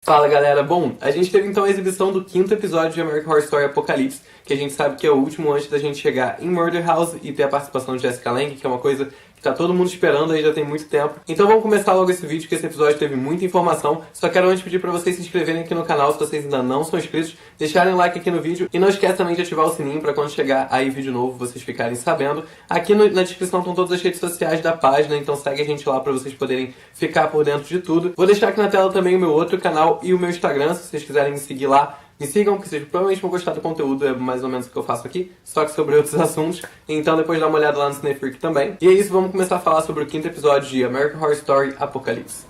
Fala galera, bom, a gente teve então a exibição do 5º episódio de American Horror Story Apocalipse, que a gente sabe que é o último antes da gente chegar em Murder House e ter a participação de Jessica Lange, que é uma coisa que tá todo mundo esperando aí já tem muito tempo. Então vamos começar logo esse vídeo, que esse episódio teve muita informação. Só quero antes pedir pra vocês se inscreverem aqui no canal se vocês ainda não são inscritos, deixarem like aqui no vídeo e não esquece também de ativar o sininho pra quando chegar aí vídeo novo vocês ficarem sabendo. Aqui na descrição estão todas as redes sociais da página, então segue a gente lá pra vocês poderem ficar por dentro de tudo. Vou deixar aqui na tela também o meu outro canal e o meu Instagram, se vocês quiserem me seguir lá. Me sigam, porque vocês provavelmente vão gostar do conteúdo, é mais ou menos o que eu faço aqui, só que sobre outros assuntos. Então depois dá uma olhada lá no Cinema Freak também. E é isso, vamos começar a falar sobre o 5º episódio de American Horror Story Apocalipse.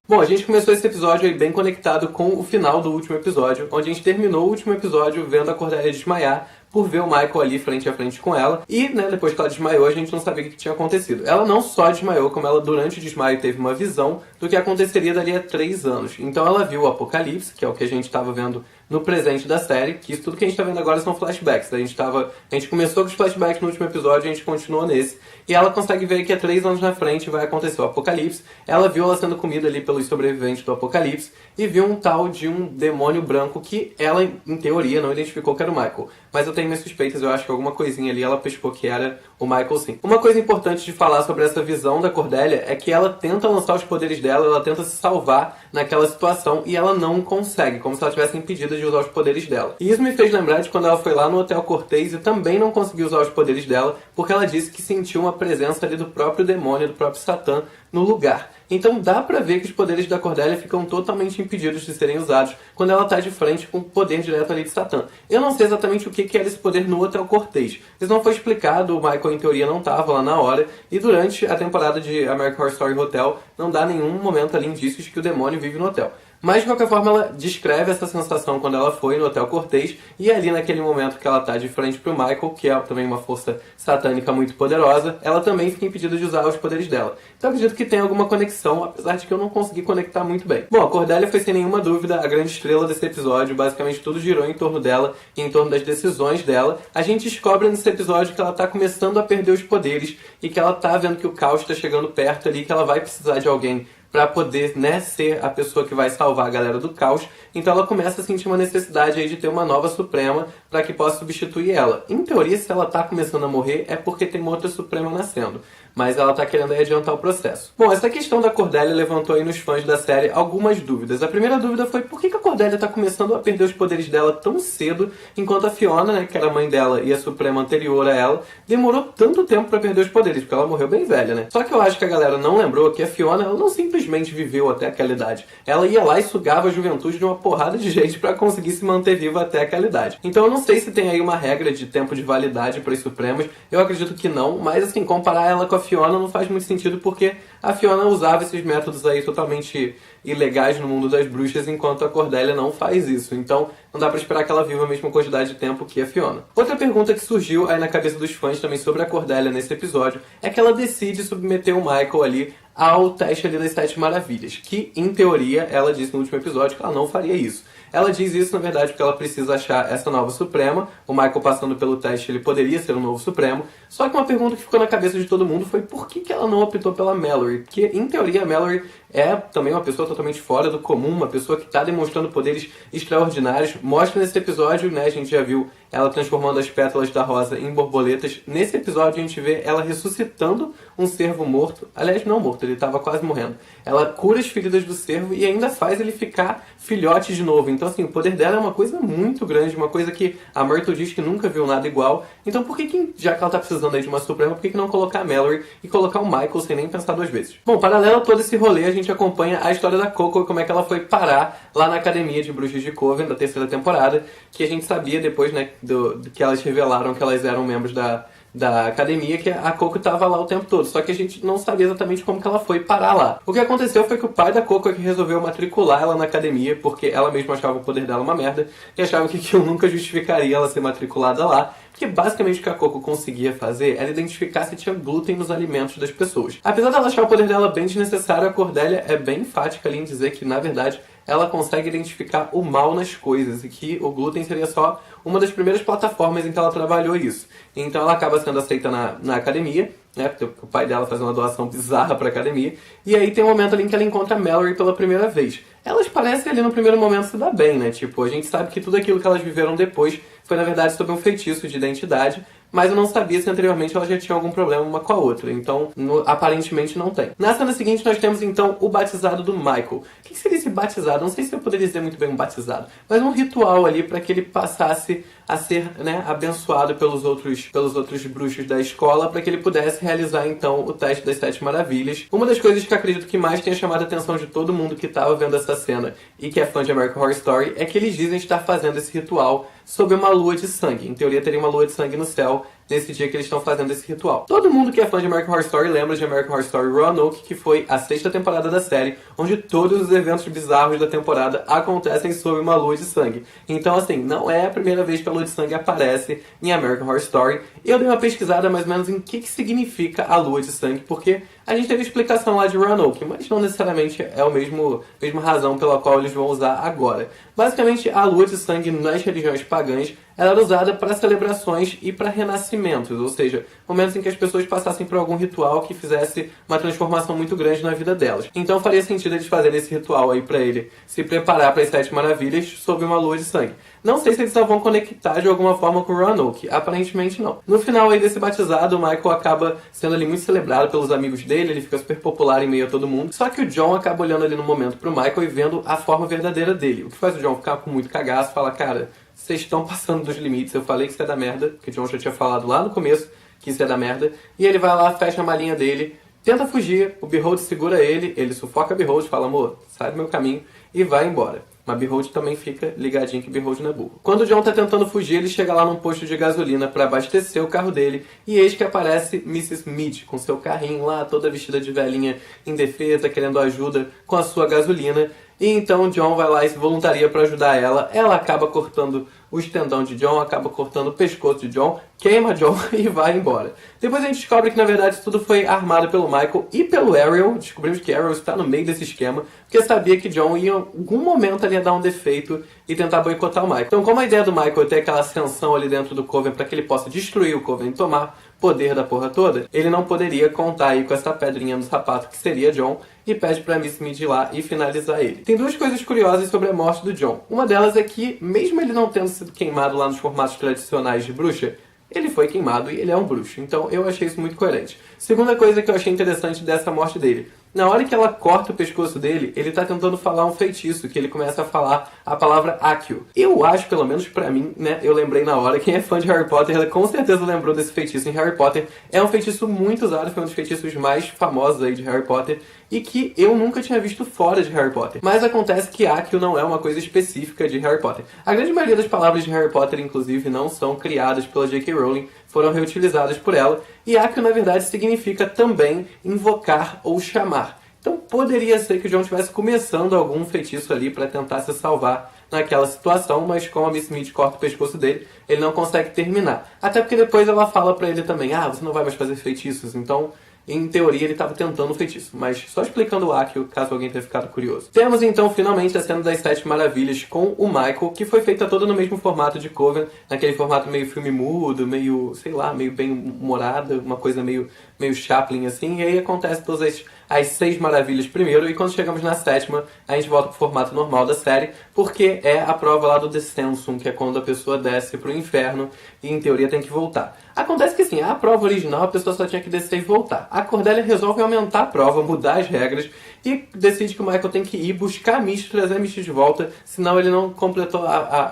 Bom, a gente começou esse episódio aí bem conectado com o final do último episódio, onde a gente terminou o último episódio vendo a Cordelia desmaiar, por ver o Michael ali frente a frente com ela. E, né, depois que ela desmaiou, a gente não sabia o que tinha acontecido. Ela não só desmaiou, como ela, durante o desmaio, teve uma visão do que aconteceria dali a 3 anos. Então ela viu o Apocalipse, que é o que a gente estava vendo no presente da série, que isso tudo que a gente tá vendo agora são flashbacks. A gente começou com os flashbacks no último episódio, a gente continuou nesse. E ela consegue ver que há 3 anos na frente vai acontecer o Apocalipse. Ela viu ela sendo comida ali pelos sobreviventes do Apocalipse e viu um tal de um demônio branco que ela, em teoria, não identificou que era o Michael. Mas eu tenho minhas suspeitas, eu acho que alguma coisinha ali ela pescou que era o Michael sim. Uma coisa importante de falar sobre essa visão da Cordelia é que ela tenta lançar os poderes dela, ela tenta se salvar naquela situação e ela não consegue, como se ela tivesse impedida de usar os poderes dela. E isso me fez lembrar de quando ela foi lá no Hotel Cortez e também não conseguiu usar os poderes dela, porque ela disse que sentiu uma presença ali do próprio demônio, do próprio Satã no lugar. Então dá pra ver que os poderes da Cordelia ficam totalmente impedidos de serem usados quando ela tá de frente com o poder direto ali de Satã. Eu não sei exatamente o que era esse poder no Hotel Cortez. Isso não foi explicado, o Michael em teoria não tava lá na hora, e durante a temporada de American Horror Story Hotel não dá nenhum momento ali indícios de que o demônio vive no hotel. Mas, de qualquer forma, ela descreve essa sensação quando ela foi no Hotel Cortez, e ali naquele momento que ela tá de frente pro Michael, que é também uma força satânica muito poderosa, ela também fica impedida de usar os poderes dela. Então eu acredito que tem alguma conexão, apesar de que eu não consegui conectar muito bem. Bom, a Cordelia foi sem nenhuma dúvida a grande estrela desse episódio, basicamente tudo girou em torno dela e em torno das decisões dela. A gente descobre nesse episódio que ela tá começando a perder os poderes e que ela tá vendo que o caos tá chegando perto ali, que ela vai precisar de alguém pra poder, né, ser a pessoa que vai salvar a galera do caos. Então ela começa a sentir uma necessidade aí de ter uma nova Suprema para que possa substituir ela. Em teoria, se ela tá começando a morrer, é porque tem uma outra Suprema nascendo. Mas ela tá querendo aí adiantar o processo. Bom, essa questão da Cordelia levantou aí nos fãs da série algumas dúvidas. A primeira dúvida foi por que a Cordelia tá começando a perder os poderes dela tão cedo, enquanto a Fiona, né, que era a mãe dela e a Suprema anterior a ela, demorou tanto tempo pra perder os poderes, porque ela morreu bem velha, né? Só que eu acho que a galera não lembrou que a Fiona, ela não simplesmente viveu até aquela idade. Ela ia lá e sugava a juventude de uma porrada de gente pra conseguir se manter viva até aquela idade. Então eu não sei se tem aí uma regra de tempo de validade para as Supremas, eu acredito que não, mas assim, comparar ela com a Fiona não faz muito sentido porque a Fiona usava esses métodos aí totalmente ilegais no mundo das bruxas, enquanto a Cordelia não faz isso. Então não dá pra esperar que ela viva a mesma quantidade de tempo que a Fiona. Outra pergunta que surgiu aí na cabeça dos fãs também sobre a Cordelia nesse episódio é que ela decide submeter o Michael ali ao teste ali das 7 maravilhas, que em teoria ela disse no último episódio que ela não faria isso. Ela diz isso, na verdade, porque ela precisa achar essa nova Suprema. O Michael passando pelo teste, ele poderia ser um novo Supremo. Só que uma pergunta que ficou na cabeça de todo mundo foi por que ela não optou pela Mallory? Porque, em teoria, a Mallory é também uma pessoa totalmente fora do comum, uma pessoa que está demonstrando poderes extraordinários. Mostra nesse episódio, né, a gente já viu ela transformando as pétalas da rosa em borboletas. Nesse episódio a gente vê ela ressuscitando um cervo morto. Aliás, não morto, ele estava quase morrendo. Ela cura as feridas do cervo e ainda faz ele ficar filhote de novo. Então, assim, o poder dela é uma coisa muito grande, uma coisa que a Myrtle diz que nunca viu nada igual. Então, por que já que ela tá precisando aí de uma Suprema, por que não colocar a Mallory e colocar o Michael sem nem pensar 2 vezes? Bom, paralelo a todo esse rolê, a gente acompanha a história da Coco e como é que ela foi parar lá na Academia de Bruxas de Coven, da 3ª temporada, que a gente sabia depois, né, do que elas revelaram que elas eram membros da academia, que a Coco estava lá o tempo todo, só que a gente não sabia exatamente como que ela foi parar lá. O que aconteceu foi que o pai da Coco é que resolveu matricular ela na academia, porque ela mesma achava o poder dela uma merda, e achava que aquilo nunca justificaria ela ser matriculada lá, porque basicamente o que a Coco conseguia fazer era identificar se tinha glúten nos alimentos das pessoas. Apesar dela achar o poder dela bem desnecessário, a Cordelia é bem enfática ali em dizer que, na verdade, ela consegue identificar o mal nas coisas e que o glúten seria só uma das primeiras plataformas em que ela trabalhou isso. Então ela acaba sendo aceita na academia, né, porque o pai dela faz uma doação bizarra pra academia, e aí tem um momento ali em que ela encontra a Mallory pela primeira vez. Elas parecem ali no primeiro momento se dar bem, né, tipo, a gente sabe que tudo aquilo que elas viveram depois foi na verdade sobre um feitiço de identidade, mas eu não sabia se anteriormente elas já tinham algum problema uma com a outra, então aparentemente não tem. Na cena seguinte nós temos então o batizado do Michael. O que seria esse batizado? Não sei se eu poderia dizer muito bem um batizado, mas um ritual ali para que ele passasse a ser, né, abençoado pelos outros bruxos da escola, para que ele pudesse realizar então o teste das 7 maravilhas. Uma das coisas que eu acredito que mais tenha chamado a atenção de todo mundo que estava vendo essa cena e que é fã de American Horror Story é que eles dizem estar fazendo esse ritual sob uma lua de sangue. Em teoria teria uma lua de sangue no céu nesse dia que eles estão fazendo esse ritual. Todo mundo que é fã de American Horror Story lembra de American Horror Story Roanoke, que foi a 6ª temporada da série, onde todos os eventos bizarros da temporada acontecem sob uma lua de sangue. Então, assim, não é a primeira vez que a lua de sangue aparece em American Horror Story. Eu dei uma pesquisada mais ou menos em que significa a lua de sangue, porque a gente teve explicação lá de Roanoke, mas não necessariamente é a mesma razão pela qual eles vão usar agora. Basicamente, a lua de sangue nas religiões pagãs ela era usada para celebrações e para renascimentos, ou seja, momentos em que as pessoas passassem por algum ritual que fizesse uma transformação muito grande na vida delas. Então faria sentido eles fazerem esse ritual aí para ele se preparar para as 7 maravilhas sob uma lua de sangue. Não sei se eles só vão conectar de alguma forma com o Roanoke, aparentemente não. No final aí desse batizado, o Michael acaba sendo ali muito celebrado pelos amigos dele, ele fica super popular em meio a todo mundo, só que o John acaba olhando ali no momento pro Michael e vendo a forma verdadeira dele, o que faz o John ficar com muito cagaço, fala, cara, vocês estão passando dos limites, eu falei que isso é da merda, porque o John já tinha falado lá no começo que isso é da merda, e ele vai lá, fecha a malinha dele, tenta fugir, o Behold segura ele sufoca a Behold, fala, amor, sai do meu caminho, e vai embora. Mas Behold também fica ligadinho que Behold não é burro. Quando o John tá tentando fugir, ele chega lá num posto de gasolina para abastecer o carro dele, e eis que aparece Mrs. Mead com seu carrinho lá, toda vestida de velhinha indefesa, querendo ajuda com a sua gasolina. E então o John vai lá e se voluntaria para ajudar ela. Ela acaba cortando o tendão de John, acaba cortando o pescoço de John, queima John e vai embora. Depois a gente descobre que na verdade isso tudo foi armado pelo Michael e pelo Ariel. Descobrimos que Ariel está no meio desse esquema, porque sabia que John ia em algum momento ali dar um defeito e tentar boicotar o Michael. Então, como a ideia do Michael é ter aquela ascensão ali dentro do Coven para que ele possa destruir o Coven e tomar poder da porra toda, ele não poderia contar aí com essa pedrinha no sapato que seria John, e pede pra Miss Mead ir lá e finalizar ele. Tem duas coisas curiosas sobre a morte do John. Uma delas é que, mesmo ele não tendo sido queimado lá nos formatos tradicionais de bruxa, ele foi queimado e ele é um bruxo. Então eu achei isso muito coerente. Segunda coisa que eu achei interessante dessa morte dele. Na hora que ela corta o pescoço dele, ele tá tentando falar um feitiço, que ele começa a falar a palavra Accio. Eu acho, pelo menos pra mim, né, eu lembrei na hora, quem é fã de Harry Potter, ela com certeza lembrou desse feitiço em Harry Potter. É um feitiço muito usado, foi um dos feitiços mais famosos aí de Harry Potter, e que eu nunca tinha visto fora de Harry Potter. Mas acontece que Accio não é uma coisa específica de Harry Potter. A grande maioria das palavras de Harry Potter, inclusive, não são criadas pela J.K. Rowling, foram reutilizadas por ela, e Accio, na verdade, significa também invocar ou chamar. Então poderia ser que o John estivesse começando algum feitiço ali para tentar se salvar naquela situação, mas como a Miss Smith corta o pescoço dele, ele não consegue terminar. Até porque depois ela fala para ele também, você não vai mais fazer feitiços, então em teoria ele estava tentando um feitiço, mas só explicando o Accio, caso alguém tenha ficado curioso. Temos então finalmente a cena das 7 maravilhas com o Michael, que foi feita toda no mesmo formato de Coven, naquele formato meio filme mudo, meio, sei lá, meio bem humorada, uma coisa meio Chaplin assim, e aí acontece todas as 6 maravilhas primeiro, e quando chegamos na 7ª, a gente volta pro formato normal da série, porque é a prova lá do Descensum, que é quando a pessoa desce pro inferno e em teoria tem que voltar. Acontece que assim, a prova original a pessoa só tinha que descer e voltar. A Cordelia resolve aumentar a prova, mudar as regras, e decide que o Michael tem que ir buscar a Misty, trazer a Misty de volta, senão ele não completou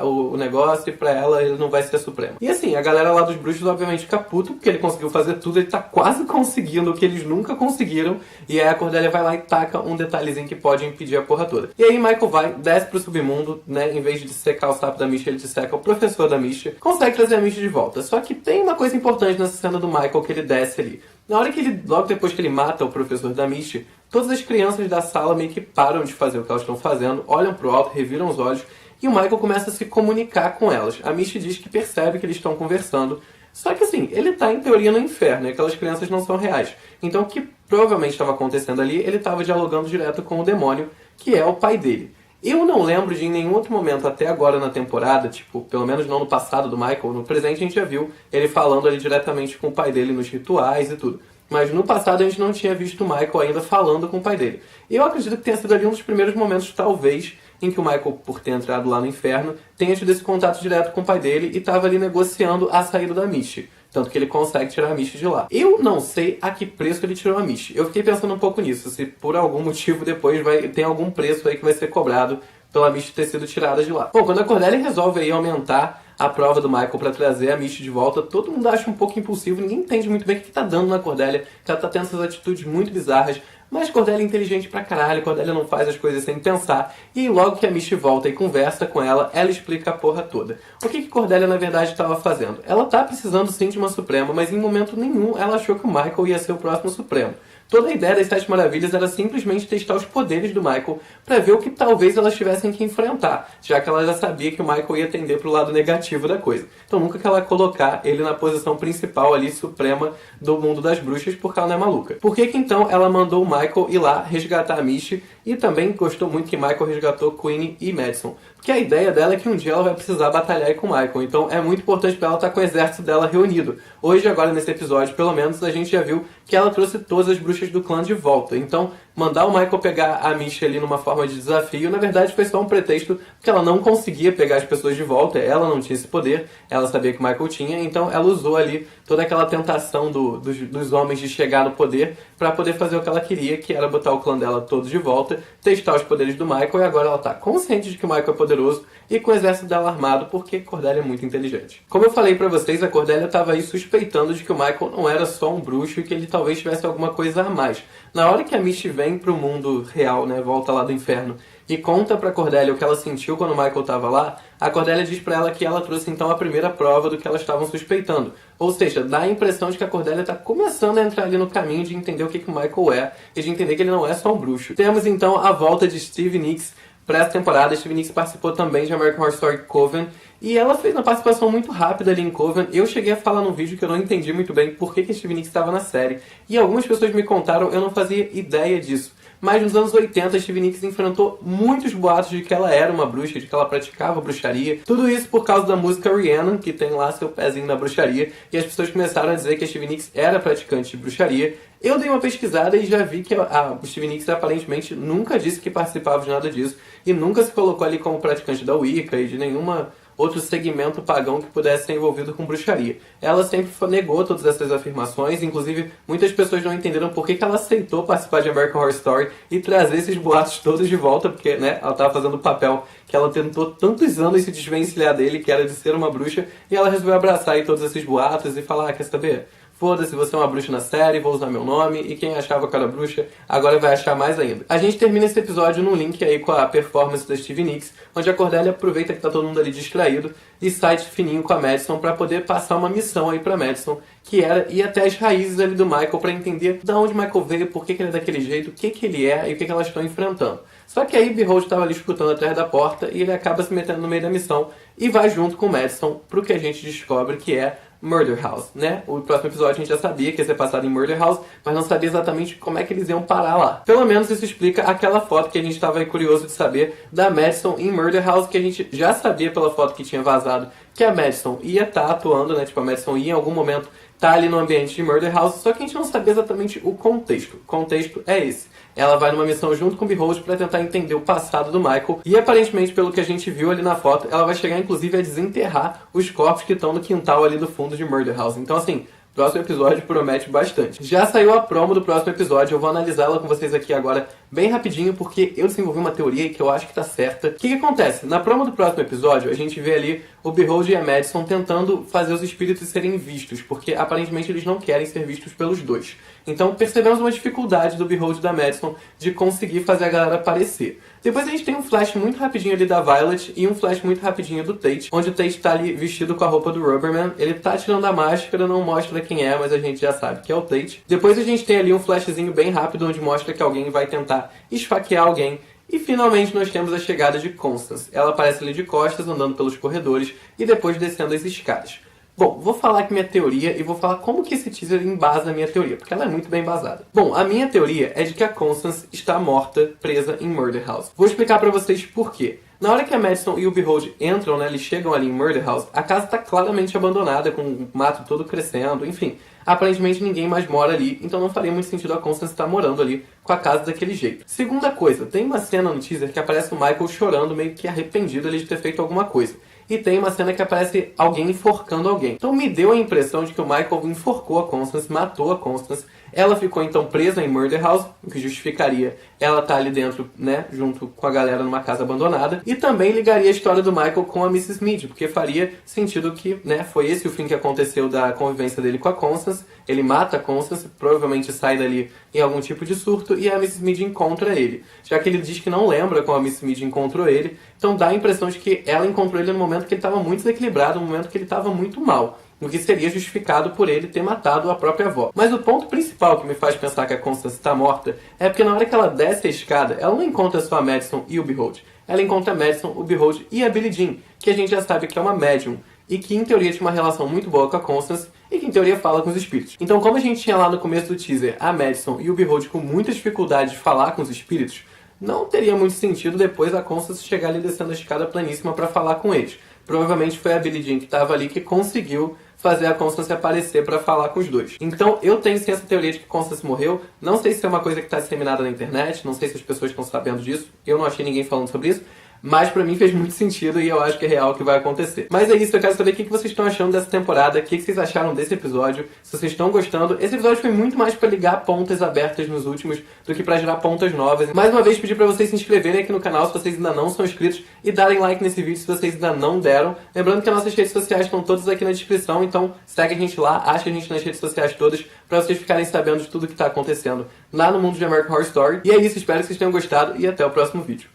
o negócio, e pra ela ele não vai ser supremo. E assim, a galera lá dos bruxos obviamente fica puto, porque ele conseguiu fazer tudo, ele tá quase conseguindo o que eles nunca conseguiram, e aí a Cordelia vai lá e taca um detalhezinho que pode impedir a porra toda. E aí Michael vai, desce pro submundo, né, em vez de secar o sapo da Misty, ele seca o professor da Misty, consegue trazer a Misty de volta. Só que tem uma coisa importante nessa cena do Michael que ele desce ali. Na hora que ele, logo depois que ele mata o professor da Misty, todas as crianças da sala meio que param de fazer o que elas estão fazendo, olham pro alto, reviram os olhos, e o Michael começa a se comunicar com elas. A Misty diz que percebe que eles estão conversando, só que assim, ele tá em teoria no inferno, e aquelas crianças não são reais. Então o que provavelmente estava acontecendo ali, ele estava dialogando direto com o demônio, que é o pai dele. Eu não lembro de em nenhum outro momento até agora na temporada, tipo, pelo menos não no passado do Michael, no presente a gente já viu ele falando ali diretamente com o pai dele nos rituais e tudo. Mas no passado a gente não tinha visto o Michael ainda falando com o pai dele. E eu acredito que tenha sido ali um dos primeiros momentos, talvez, em que o Michael, por ter entrado lá no inferno, tenha tido esse contato direto com o pai dele e estava ali negociando a saída da Misty. Tanto que ele consegue tirar a Misty de lá. Eu não sei a que preço ele tirou a Misty. Eu fiquei pensando um pouco nisso, se por algum motivo depois tem algum preço aí que vai ser cobrado pela Misty ter sido tirada de lá. Bom, quando a Cordelia resolve aí aumentar a prova do Michael pra trazer a Misty de volta, todo mundo acha um pouco impulsivo, ninguém entende muito bem o que tá dando na Cordelia, que ela tá tendo essas atitudes muito bizarras. Mas Cordelia é inteligente pra caralho, Cordelia não faz as coisas sem pensar. E logo que a Misty volta e conversa com ela, ela explica a porra toda. O que Cordelia na verdade estava fazendo? Ela tá precisando sim de uma Suprema, mas em momento nenhum ela achou que o Michael ia ser o próximo Supremo. Toda a ideia das Sete Maravilhas era simplesmente testar os poderes do Michael para ver o que talvez elas tivessem que enfrentar, já que ela já sabia que o Michael ia tender pro lado negativo da coisa. Então nunca que ela colocar ele na posição principal ali, suprema do mundo das bruxas, porque ela não é maluca. Por que então ela mandou o Michael ir lá resgatar a Misty e também gostou muito que Michael resgatou Queen e Madison? Porque a ideia dela é que um dia ela vai precisar batalhar aí com o Michael, então é muito importante para ela estar com o exército dela reunido. Hoje, agora nesse episódio, pelo menos, a gente já viu que ela trouxe todas as bruxas do clã de volta. Então, mandar o Michael pegar a Misty ali numa forma de desafio, na verdade foi só um pretexto, porque ela não conseguia pegar as pessoas de volta, ela não tinha esse poder, ela sabia que o Michael tinha, então ela usou ali toda aquela tentação dos homens de chegar no poder para poder fazer o que ela queria, que era botar o clã dela todo de volta, testar os poderes do Michael, e agora ela tá consciente de que o Michael é poderoso e com o exército dela armado, porque Cordelia é muito inteligente. Como eu falei pra vocês, a Cordelia tava aí suspeitando de que o Michael não era só um bruxo e que ele talvez tivesse alguma coisa a mais. Na hora que a Misty vem pro mundo real, né, volta lá do inferno, e conta pra Cordelia o que ela sentiu quando o Michael tava lá, a Cordelia diz pra ela que ela trouxe então a primeira prova do que elas estavam suspeitando. Ou seja, dá a impressão de que a Cordelia tá começando a entrar ali no caminho de entender o que o Michael é e de entender que ele não é só um bruxo. Temos então a volta de Stevie Nicks para essa temporada. Stevie Nicks participou também de American Horror Story Coven e ela fez uma participação muito rápida ali em Coven. Eu cheguei a falar num vídeo que eu não entendi muito bem por que Stevie Nicks estava na série. E algumas pessoas me contaram, eu não fazia ideia disso. Mas nos anos 80, Stevie Nicks enfrentou muitos boatos de que ela era uma bruxa, de que ela praticava bruxaria. Tudo isso por causa da música Rihanna, que tem lá seu pezinho na bruxaria. E as pessoas começaram a dizer que a Stevie Nicks era praticante de bruxaria. Eu dei uma pesquisada e já vi que a Stevie Nicks aparentemente nunca disse que participava de nada disso. E nunca se colocou ali como praticante da Wicca e de nenhuma outro segmento pagão que pudesse ser envolvido com bruxaria. Ela sempre negou todas essas afirmações, inclusive muitas pessoas não entenderam por que ela aceitou participar de American Horror Story e trazer esses boatos todos de volta, porque né, ela estava fazendo o papel que ela tentou tantos anos se desvencilhar dele, que era de ser uma bruxa, e ela resolveu abraçar aí todos esses boatos e falar, quer saber? Foda-se, você é uma bruxa na série, vou usar meu nome, e quem achava que era bruxa, agora vai achar mais ainda. A gente termina esse episódio num link aí com a performance da Stevie Nicks, onde a Cordelia aproveita que tá todo mundo ali distraído e sai de fininho com a Madison pra poder passar uma missão aí pra Madison, que era ir até as raízes ali do Michael pra entender de onde o Michael veio, por que ele é daquele jeito, o que ele é e o que elas estão enfrentando. Só que aí Behold estava ali escutando atrás da porta e ele acaba se metendo no meio da missão e vai junto com o Madison pro que a gente descobre que é Murder House, né? O próximo episódio a gente já sabia que ia ser passado em Murder House, mas não sabia exatamente como é que eles iam parar lá. Pelo menos isso explica aquela foto que a gente estava curioso de saber da Madison em Murder House, que a gente já sabia pela foto que tinha vazado que a Madison ia estar atuando, né? Tipo, a Madison ia em algum momento estar ali no ambiente de Murder House, só que a gente não sabia exatamente o contexto. O contexto é esse. Ela vai numa missão junto com o Behold para tentar entender o passado do Michael. E aparentemente, pelo que a gente viu ali na foto, ela vai chegar inclusive a desenterrar os corpos que estão no quintal ali do fundo de Murder House. Então assim, o próximo episódio promete bastante. Já saiu a promo do próximo episódio, eu vou analisá-la com vocês aqui agora bem rapidinho, porque eu desenvolvi uma teoria que eu acho que tá certa. O que acontece? Na promo do próximo episódio, a gente vê ali o Behold e a Madison tentando fazer os espíritos serem vistos, porque aparentemente eles não querem ser vistos pelos dois. Então percebemos uma dificuldade do Behold e da Madison de conseguir fazer a galera aparecer. Depois a gente tem um flash muito rapidinho ali da Violet e um flash muito rapidinho do Tate, onde o Tate tá ali vestido com a roupa do Rubberman. Ele tá tirando a máscara, não mostra quem é, mas a gente já sabe que é o Tate. Depois a gente tem ali um flashzinho bem rápido, onde mostra que alguém vai tentar esfaquear alguém. E finalmente nós temos a chegada de Constance. Ela aparece ali de costas, andando pelos corredores e depois descendo as escadas. Bom, vou falar aqui minha teoria e vou falar como que esse teaser embasa a minha teoria, porque ela é muito bem embasada. Bom, a minha teoria é de que a Constance está morta, presa em Murder House. Vou explicar pra vocês por quê. Na hora que a Madison e o Behold entram, né, eles chegam ali em Murder House, a casa está claramente abandonada, com o mato todo crescendo, enfim. Aparentemente ninguém mais mora ali, então não faria muito sentido a Constance estar morando ali com a casa daquele jeito. Segunda coisa, tem uma cena no teaser que aparece o Michael chorando, meio que arrependido ali de ter feito alguma coisa. E tem uma cena que aparece alguém enforcando alguém. Então me deu a impressão de que o Michael enforcou a Constance, matou a Constance. Ela ficou então presa em Murder House, o que justificaria ela estar ali dentro, né, junto com a galera numa casa abandonada. E também ligaria a história do Michael com a Mrs. Mead, porque faria sentido que, né, foi esse o fim que aconteceu da convivência dele com a Constance. Ele mata a Constance, provavelmente sai dali em algum tipo de surto, e a Mrs. Mead encontra ele. Já que ele diz que não lembra como a Mrs. Mead encontrou ele, então dá a impressão de que ela encontrou ele no momento que ele estava muito desequilibrado, no momento que ele estava muito mal. O que seria justificado por ele ter matado a própria avó. Mas o ponto principal que me faz pensar que a Constance está morta é porque na hora que ela desce a escada, ela não encontra só a Madison e o Behold. Ela encontra a Madison, o Behold e a Billie Jean, que a gente já sabe que é uma médium, e que em teoria tinha uma relação muito boa com a Constance, e que em teoria fala com os espíritos. Então, como a gente tinha lá no começo do teaser a Madison e o Behold com muita dificuldade de falar com os espíritos, não teria muito sentido depois a Constance chegar ali descendo a escada planíssima para falar com eles. Provavelmente foi a Billie Jean que estava ali que conseguiu fazer a Constance aparecer para falar com os dois. Então eu tenho sim essa teoria de que Constance morreu. Não sei se é uma coisa que está disseminada na internet, não sei se as pessoas estão sabendo disso. Eu não achei ninguém falando sobre isso. Mas pra mim fez muito sentido e eu acho que é real o que vai acontecer. Mas é isso, eu quero saber o que vocês estão achando dessa temporada, o que vocês acharam desse episódio, se vocês estão gostando. Esse episódio foi muito mais pra ligar pontas abertas nos últimos do que pra gerar pontas novas. Mais uma vez, pedir pra vocês se inscreverem aqui no canal se vocês ainda não são inscritos e darem like nesse vídeo se vocês ainda não deram. Lembrando que as nossas redes sociais estão todas aqui na descrição, então segue a gente lá, acha a gente nas redes sociais todas pra vocês ficarem sabendo de tudo que tá acontecendo lá no mundo de American Horror Story. E é isso, espero que vocês tenham gostado e até o próximo vídeo.